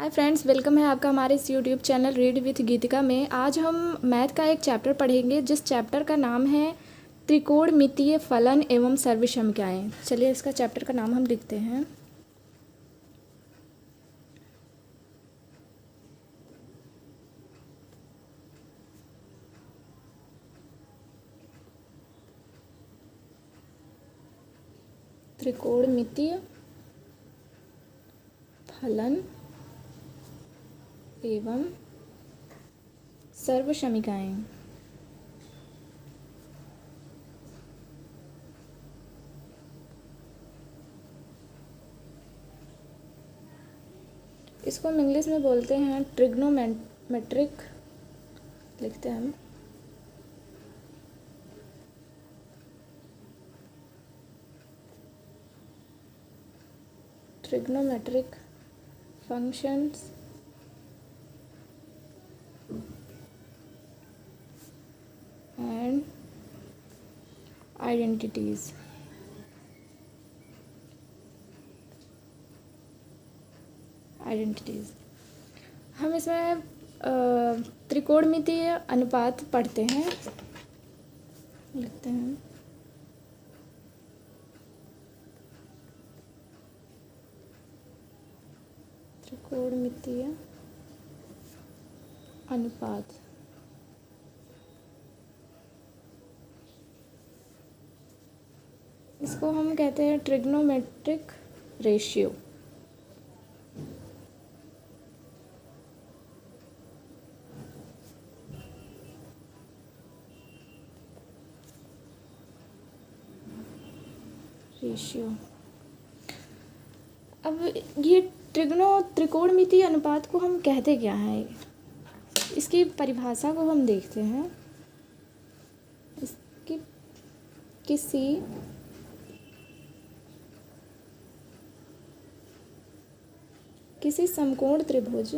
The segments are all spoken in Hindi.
हाय फ्रेंड्स, वेलकम है आपका हमारे इस यूट्यूब चैनल रीड विथ गीतिका में। आज हम मैथ का एक चैप्टर पढ़ेंगे जिस चैप्टर का नाम है त्रिकोणमितीय फलन एवं सर्वसमीकरण। चलिए इसका चैप्टर का नाम हम लिखते हैं। त्रिकोणमितीय फलन एवं सर्वसमीकरण। इसको हम इंग्लिश में बोलते हैं ट्रिग्नोमेट्रिक, लिखते हैं हम। Trigonometric functions and identities। हम इसमें त्रिकोणमितीय अनुपात पढ़ते हैं, लिखते हैं। त्रिकोणमितीय अनुपात इसको हम कहते हैं ट्रिग्नोमेट्रिक रेशियो। अब ये त्रिकोणमितीय अनुपात को हम कहते क्या हैं, इसकी परिभाषा को हम देखते हैं। इसकी किसी समकोण त्रिभुज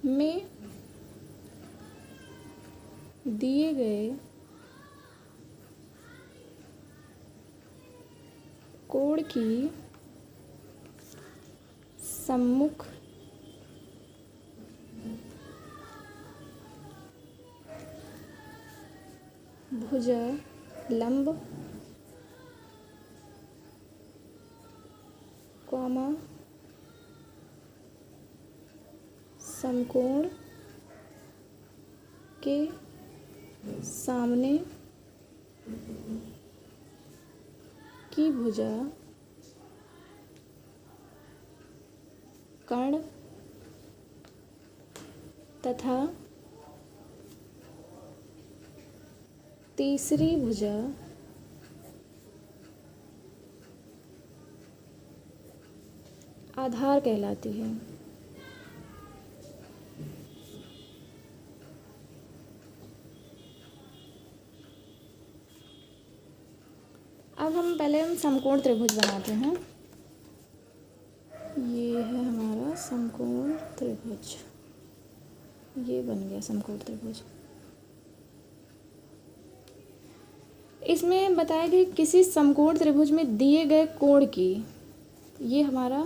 में दिए गए कोण की सम्मुख भुजा लंब कॉमा समकोण के सामने की भुजा कर्ण तथा तीसरी भुजा आधार कहलाती है। अब हम समकोण त्रिभुज बनाते हैं। ये है हमारा समकोण त्रिभुज, ये बन गया समकोण त्रिभुज। इसमें बताया गया किसी समकोण त्रिभुज में दिए गए कोण की, ये हमारा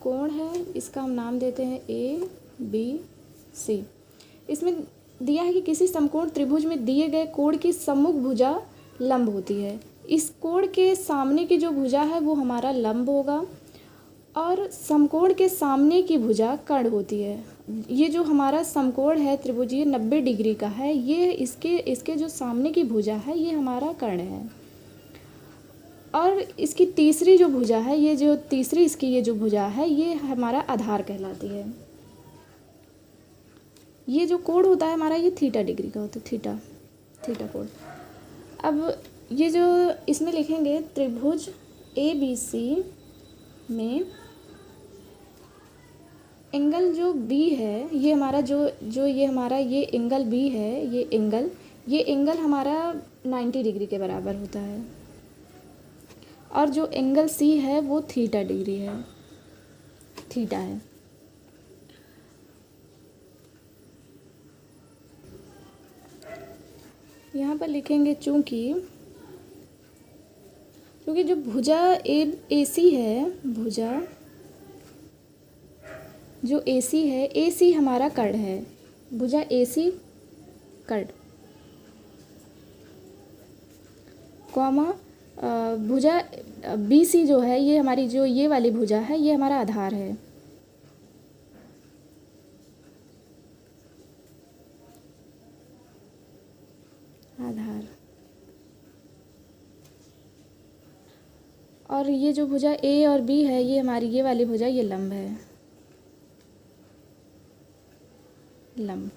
कोण है, इसका हम नाम देते हैं ए बी सी। इसमें दिया है कि किसी समकोण त्रिभुज में दिए गए कोण की सम्मुख भुजा लंब होती है। इस कोण के सामने की जो भुजा है वो हमारा लंब होगा और समकोण के सामने की भुजा कर्ण होती है। ये जो हमारा समकोण है त्रिभुजीय 90 डिग्री का है, ये इसके जो सामने की भुजा है ये हमारा कर्ण है। और इसकी तीसरी जो भुजा है, ये जो तीसरी इसकी ये जो भुजा है ये हमारा आधार कहलाती है। ये जो कोण होता है हमारा ये थीटा डिग्री का होता है, थीटा कोण। अब ये जो इसमें लिखेंगे त्रिभुज ए बी सी में एंगल जो बी है, ये हमारा जो ये हमारा ये एंगल बी है, ये एंगल हमारा 90 डिग्री के बराबर होता है। और जो एंगल सी है वो थीटा डिग्री है, थीटा है। यहाँ पर लिखेंगे चूँकि जो भुजा ए सी है, भुजा जो ए सी है, ए सी हमारा कर्ण है, भुजा ए सी कर्ण, कॉमा भुजा बी सी जो है, ये हमारी जो ये वाली भुजा है, ये हमारा आधार है। आधार। और ये जो भुजा ए और बी है, ये हमारी ये वाली भुजा, ये लंब है, लंब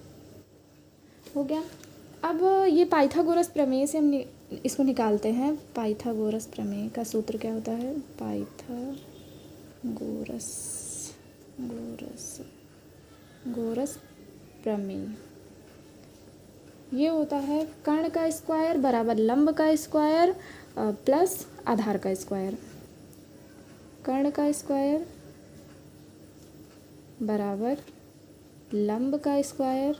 हो गया। अब ये पाइथागोरस प्रमेय से हम इसको निकालते हैं। पाइथागोरस प्रमेय का सूत्र क्या होता है? गोरस प्रमेय ये होता है कर्ण का स्क्वायर बराबर लंब का स्क्वायर प्लस आधार का स्क्वायर। कर्ण का स्क्वायर बराबर लंब का स्क्वायर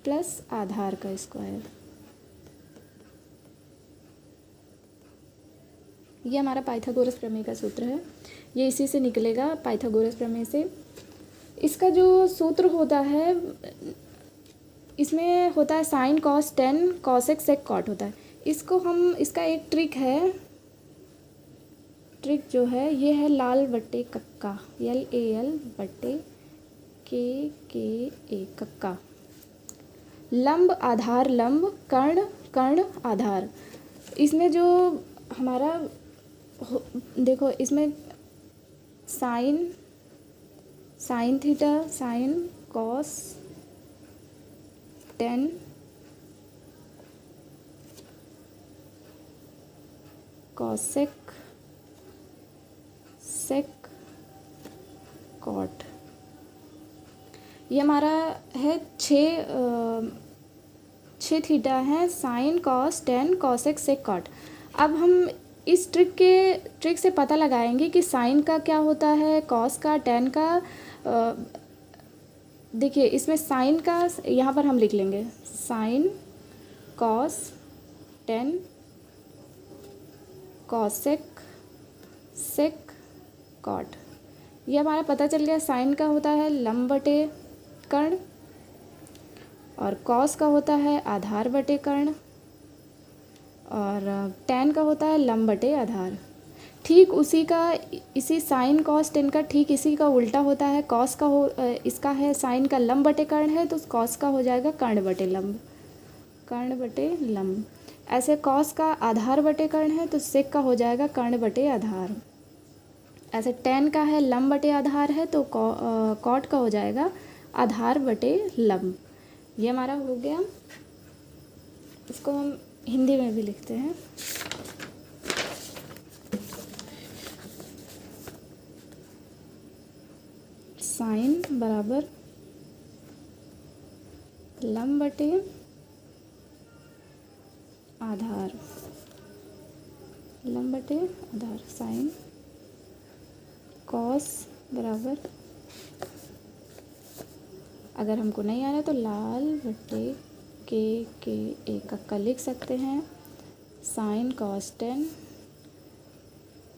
प्लस आधार का स्क्वायर। ये हमारा पाइथागोरस प्रमेय का सूत्र है, ये इसी से निकलेगा, पाइथागोरस प्रमेय से। इसका जो सूत्र होता है, इसमें होता है sine cos tan cosec sec cot होता है। इसको हम, इसका एक ट्रिक है, ट्रिक जो है ये है लाल बट्टे कक्का, LAL बट्टे KKA कक्का। लंब आधार लंब, कर्ण कर्ण आधार। इसमें जो हमारा देखो, इसमें sine theta, sine cos tan cosec sec cot, ये हमारा है छः थीटा है, sine cos tan cosec sec cot. अब हम इस ट्रिक से पता लगाएंगे कि साइन का क्या होता है, कॉस का, टेन का। देखिए इसमें साइन का यहाँ पर हम लिख लेंगे sine cos tan cosec sec cot. ये हमारा पता चल गया। साइन का होता है लंब बटे कर्ण और कॉस का होता है आधार बटे कर्ण और टेन का होता है लंब बटे आधार। ठीक इसी साइन कॉस टेन का ठीक इसी का उल्टा होता है। कॉस का इसका है साइन का लंब बटे कर्ण है, तो कॉस का हो जाएगा कर्ण बटे लंब, कर्ण बटे लंब। ऐसे कॉस का आधार बटे कर्ण है, तो सेक का हो जाएगा कर्ण बटे आधार। ऐसे टेन का है लंब बटे आधार है, तो कॉट का हो जाएगा आधार बटे लंब। ये हमारा हो गया। इसको हम हिंदी में भी लिखते हैं। साइन बराबर लंब बटे आधार, लंब बटे आधार। साइन कॉस बराबर, अगर हमको नहीं आ रहा तो लाल बटे KKA कक्का लिख सकते हैं। Sine cos tan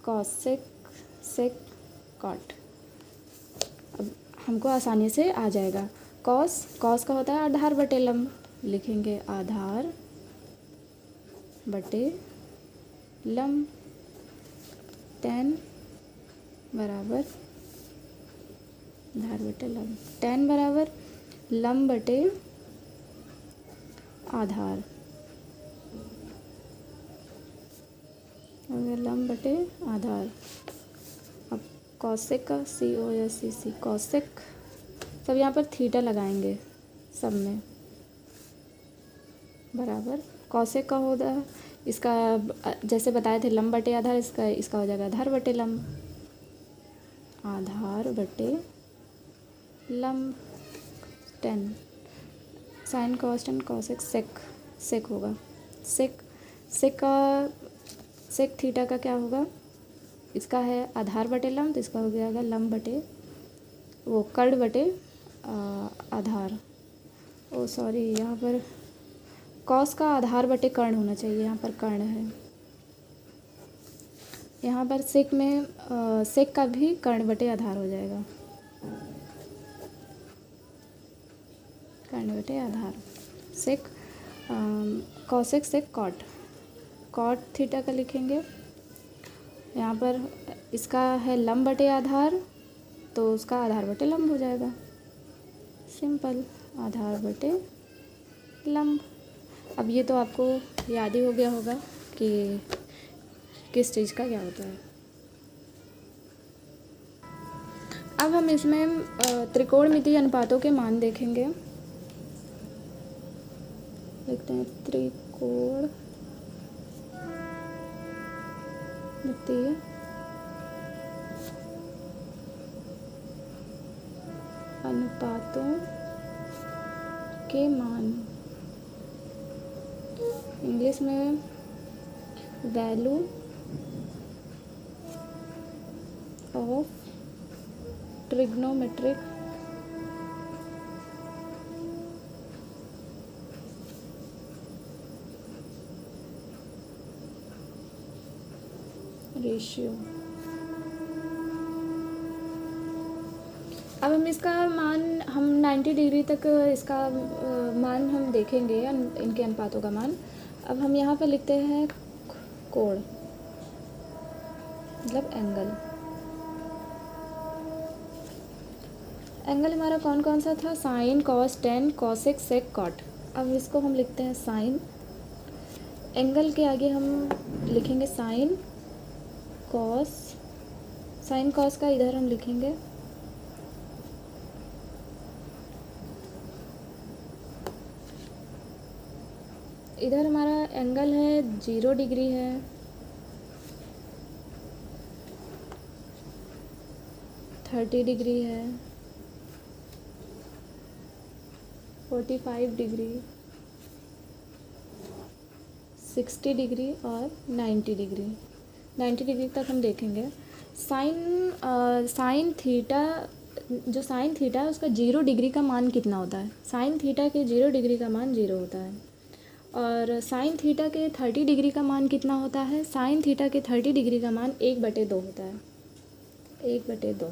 cosec sec cot. अब हमको आसानी से आ जाएगा। कॉस का होता है आधार बटे लंब, लिखेंगे आधार बटे लंब। टेन बराबर आधार बटे लंब, टेन बराबर लंब बटे आधार, अगर लंब बटे आधार। अब कॉसेक का COSEC कॉसेक, सब यहाँ पर थीटा लगाएंगे सब में, बराबर कॉसेक का होगा इसका, जैसे बताए थे लंब बटे आधार, इसका हो जाएगा आधार बटे लंब, आधार बटे लंब। Tan sine cos tan cosec sec होगा, सेक थीटा का क्या होगा, इसका है आधार बटे लंब, तो इसका हो जाएगा लंब बटे वो कर्ण बटे आधार। ओ सॉरी, यहाँ पर कॉस का आधार बटे कर्ण होना चाहिए, यहाँ पर कर्ण है। यहाँ पर सेक में सेक का भी कर्ण बटे आधार हो जाएगा, कर्ण बटे आधार। Sec cosec sec cot, cot theta का लिखेंगे। यहाँ पर इसका है लंब बटे आधार, तो उसका आधार बटे लंब हो जाएगा, सिंपल, आधार बटे लंब। अब ये तो आपको याद ही हो गया होगा कि किस चीज़ का क्या होता है। अब हम इसमें त्रिकोणमितीय अनुपातों के मान देखेंगे। देखते हैं त्रिकोणमितीय अनुपातों के मान, इंग्लिश में वैल्यू ऑफ ट्रिग्नोमेट्रिक रेशियो। अब हम इसका मान, हम 90 डिग्री तक इसका मान हम देखेंगे, इनके अनुपातों का मान। अब हम यहाँ पर लिखते हैं कोण, मतलब एंगल। एंगल हमारा कौन कौन सा था? Sign, cos, tan, cosec, sec, cot. अब इसको हम लिखते हैं साइन। एंगल के आगे हम लिखेंगे साइन कॉस, साइन कॉस का इधर हम लिखेंगे इधर हमारा एंगल है 0 डिग्री है, 30 डिग्री है, 45 डिग्री, 60 डिग्री और 90 डिग्री। 90 डिग्री तक हम देखेंगे। साइन थीटा, जो साइन थीटा है उसका 0 डिग्री का मान कितना होता है? साइन थीटा के 0 डिग्री का मान 0 होता है। और साइन थीटा के 30 डिग्री का मान कितना होता है? साइन थीटा के 30 डिग्री का मान 1/2 होता है, 1/2।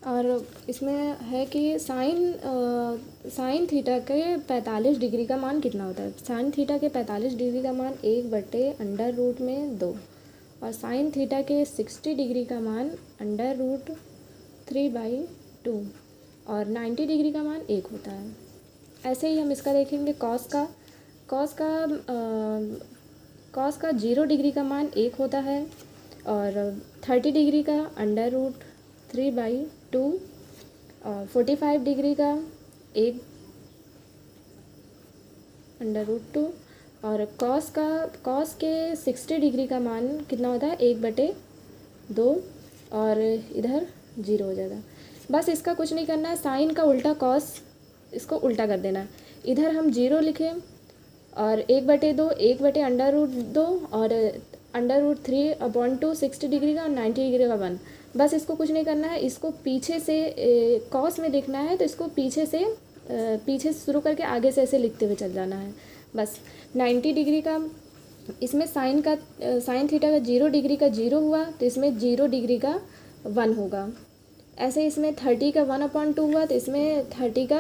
और इसमें है कि साइन थीटा के 45 डिग्री का मान कितना होता है? साइन थीटा के 45 डिग्री का मान 1/√2, और साइन थीटा के 60 डिग्री का मान √3/2, और 90 डिग्री का मान 1 होता है। ऐसे ही हम इसका देखेंगे कॉस का 0 डिग्री का मान 1 होता है, और 30 डिग्री का √3/2, और 45 डिग्री का 1/√2, और कॉस के 60 डिग्री का मान कितना होता है? 1/2, और इधर 0 हो जाएगा। बस इसका कुछ नहीं करना है, साइन का उल्टा कॉस, इसको उल्टा कर देना है। इधर हम 0 लिखें, और 1/2, 1/√2, और √3/2, 60 डिग्री का और 90 डिग्री का 1। बस इसको कुछ नहीं करना है, इसको पीछे से कॉस में देखना है तो इसको पीछे से शुरू करके आगे से ऐसे लिखते हुए चल जाना है। बस 90 डिग्री का, इसमें साइन थीटा का 0 डिग्री का 0 हुआ, तो इसमें 0 डिग्री का 1 होगा। ऐसे इसमें 30 का 1/2 हुआ, तो इसमें 30 का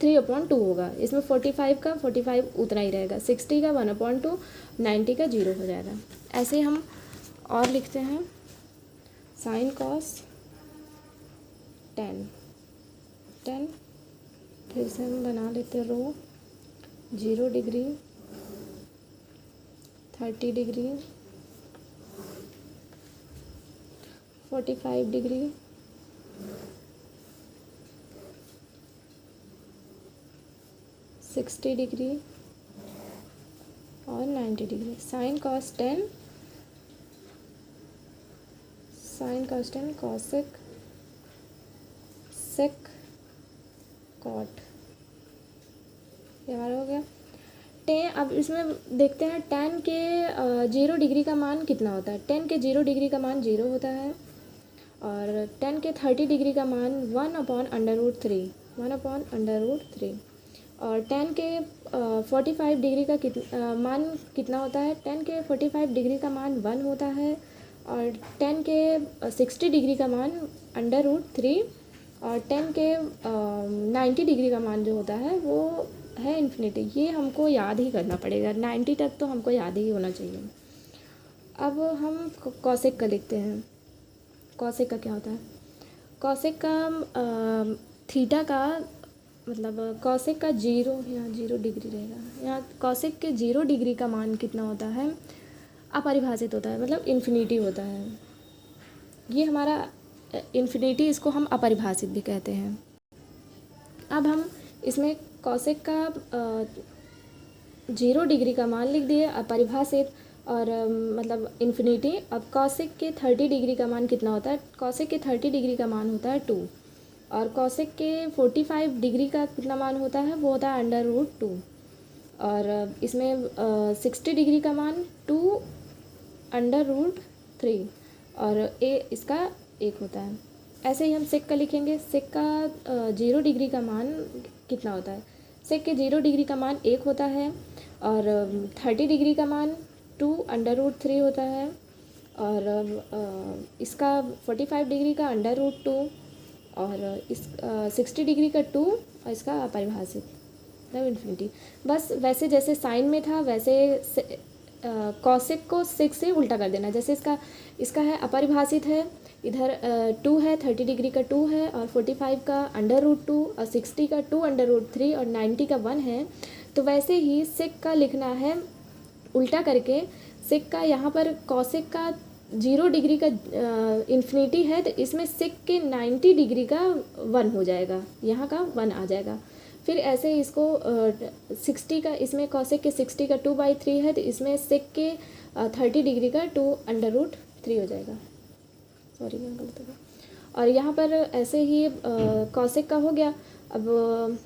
3/2 होगा। इसमें 45 का 45 उतना ही रहेगा, 60 का 1/2, 90 का 0 हो जाएगा। ऐसे हम और लिखते हैं साइन कॉस 10, फिर से हम बना लेते हैं रो, 0 डिग्री, 30 डिग्री, 45 डिग्री, 60 डिग्री और 90 degree. Sine cos 10, cosec, sec, cot, ये हमारा हो गया। अब इसमें देखते हैं tan के 0 डिग्री का मान कितना होता है। tan के 0 डिग्री का मान 0 होता है, और tan के 30 डिग्री का मान 1/√3, 1/√3। और tan के 45 डिग्री का मान कितना होता है? tan के 45 डिग्री का मान 1 होता है, और tan के 60 डिग्री का मान √3, और tan के 90 डिग्री का मान जो होता है वो है इन्फिनिटी। ये हमको याद ही करना पड़ेगा, 90 तक तो हमको याद ही होना चाहिए। अब हम कॉसेक का लिखते हैं। कॉसेक का क्या होता है? कॉसेक का थीटा का मतलब कॉसेक का 0, यहाँ 0 डिग्री रहेगा। यहाँ कॉसेक के 0 डिग्री का मान कितना होता है? अपरिभाषित होता है, मतलब इन्फिनिटी होता है। ये हमारा इन्फिनिटी, इसको हम अपरिभाषित भी कहते हैं। अब हम इसमें कॉसेक का 0 डिग्री का मान लिख दिए अपरिभाषित, और मतलब इन्फिनिटी। अब कॉसेक के 30 डिग्री का मान कितना होता है? कॉसेक के 30 डिग्री का मान होता है 2, और कॉसेक के 45 डिग्री का कितना मान होता है? वो होता है √2। और इसमें 60 डिग्री का मान 2/√3, और इसका 1 होता है। ऐसे ही हम सेक का लिखेंगे। सेक का 0 डिग्री का मान कितना होता है? सेक के 0 डिग्री का मान 1 होता है, और 30 डिग्री का मान 2/√3 होता है, और इसका 45 डिग्री का √2, और इस 60 डिग्री का 2, और इसका अपरिभाषित मतलब इन्फिनिटी। बस वैसे जैसे साइन में था वैसे कॉसेक को सेक से उल्टा कर देना। जैसे इसका है अपरिभाषित है, इधर 2 है, 30 डिग्री का 2 है, और 45 का √2, और 60 का 2/√3, और 90 का 1 है। तो वैसे ही सेक का लिखना है उल्टा करके। सेक का यहाँ पर कॉसेक का 0 डिग्री का इन्फिनिटी है, तो इसमें सेक के 90 डिग्री का 1 हो जाएगा, यहाँ का 1 आ जाएगा। फिर ऐसे ही इसको 60 का, इसमें कॉसेक के 60 का 2/3 है, तो इसमें सेक के 30 डिग्री का 2/√3 हो जाएगा। सॉरी मैं गलत होगा। और यहाँ पर ऐसे ही कॉसेक का हो गया। अब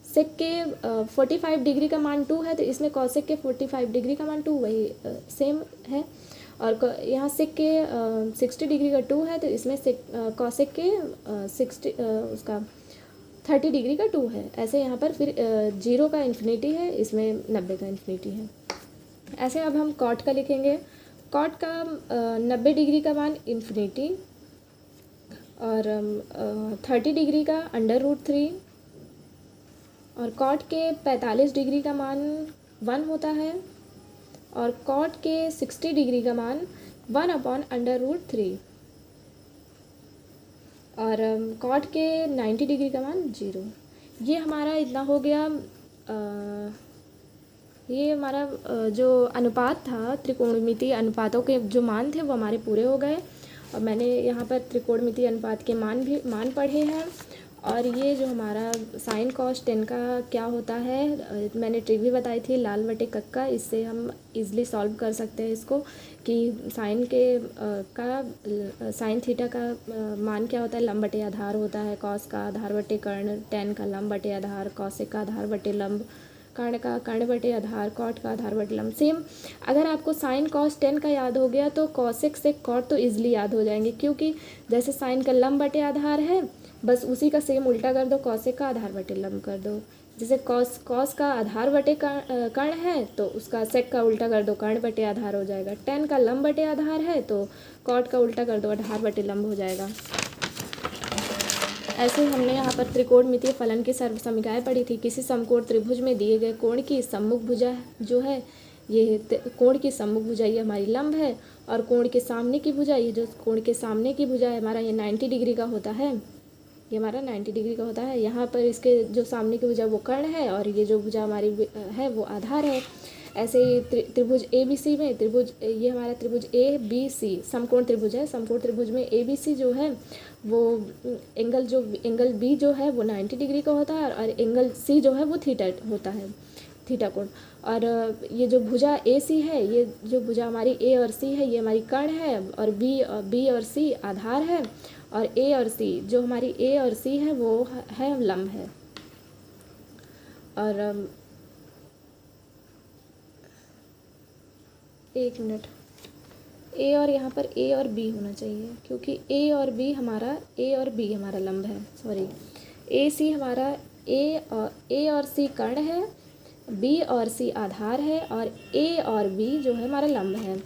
सेक के 45 डिग्री का मान 2 है, तो इसमें कॉसेक के 45 डिग्री का मान 2 वही सेम है। और यहाँ सेक के 60 डिग्री का 2 है, तो इसमें कॉसेक के 60 उसका 30 डिग्री का 2 है। ऐसे यहाँ पर फिर 0 का इन्फिनिटी है, इसमें 90 का इन्फिनिटी है। ऐसे अब हम कॉट का लिखेंगे। कॉट का 90 डिग्री का मान इन्फिनिटी, और 30 डिग्री का √3, और कॉट के 45 डिग्री का मान 1 होता है, और कॉट के 60 डिग्री का मान 1/√3, और कॉट के 90 डिग्री का मान 0। ये हमारा इतना हो गया। ये हमारा जो अनुपात था, त्रिकोणमितीय अनुपातों के जो मान थे वो हमारे पूरे हो गए। और मैंने यहाँ पर त्रिकोणमितीय अनुपात के मान पढ़े हैं। और ये जो हमारा साइन कॉस टेन का क्या होता है, मैंने ट्रिक भी बताई थी लाल बटे कक्का। इससे हम इजीली सॉल्व कर सकते हैं इसको, कि साइन के साइन थीटा का मान क्या होता है? लंब बटे आधार होता है। कॉस का आधार बटे कर्ण, टेन का लंब बटे आधार, कॉसेक का आधार बटे लंब, कर्ण का कर्ण बटे आधार, कॉट का आधार बटे लंब। सेम अगर आपको साइन कॉस टेन का याद हो गया तो कॉसेक से कॉट तो इजीली याद हो जाएंगे, क्योंकि जैसे साइन का लंब बटे आधार है, बस उसी का सेम उल्टा कर दो, कॉसेक का आधार बटे लंब कर दो। जैसे कॉस का आधार बटे कर्ण है तो उसका सेक का उल्टा कर दो, कर्ण बटे आधार हो जाएगा। टेन का लंब बटे आधार है तो कॉट का उल्टा कर दो, आधार बटे लंब हो जाएगा। ऐसे ही हमने यहाँ पर त्रिकोणमितीय फलन की सर्व समीकरण पढ़ी थी। किसी समकोण त्रिभुज में दिए गए कोण की सम्मुख भुजा जो है, ये कोण की सम्मुख भुजा ये हमारी लंब है, और कोण के सामने की भुजा, ये जो कोण के सामने की भुजा है हमारा, ये 90 डिग्री का होता है। ये हमारा 90 डिग्री का होता है। यहाँ पर इसके जो सामने की भुजा वो कर्ण है, और ये जो भुजा हमारी है वो आधार है। ऐसे ही त्रिभुज ABC में ये हमारा त्रिभुज ABC समकोण त्रिभुज है। समकोण त्रिभुज में ABC जो है वो एंगल B जो है वो 90 डिग्री का होता है, और एंगल C जो है वो थीटा होता है, थीटा कोण। और ये जो भुजा AC है, ये जो भुजा हमारी A और C है, ये हमारी कर्ण है, और B और C आधार है, और A और C जो हमारी A और C है वो है लंब है। और एक मिनट, A और यहाँ पर A और B होना चाहिए, क्योंकि A और B हमारा लंब है। सॉरी, ए सी हमारा ए और सी कर्ण है, बी और सी आधार है, और ए और बी जो है हमारा लंब है।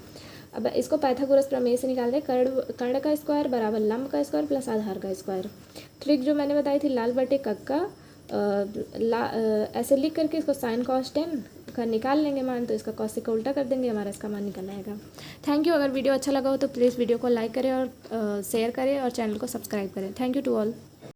अब इसको पाइथागोरस प्रमेय से निकाल दें। कर्ण का स्क्वायर बराबर लंब का स्क्वायर प्लस आधार का स्क्वायर। ट्रिक जो मैंने बताई थी लाल बटे कक्का, ऐसे लिख करके इसको साइन कॉस 10 का निकाल लेंगे मान, तो इसका कॉस का उल्टा कर देंगे, हमारा इसका मान निकल आएगा। Thank you. अगर वीडियो अच्छा लगा हो तो प्लीज़ वीडियो को लाइक करें और शेयर करें और चैनल को सब्सक्राइब करें। Thank you to all.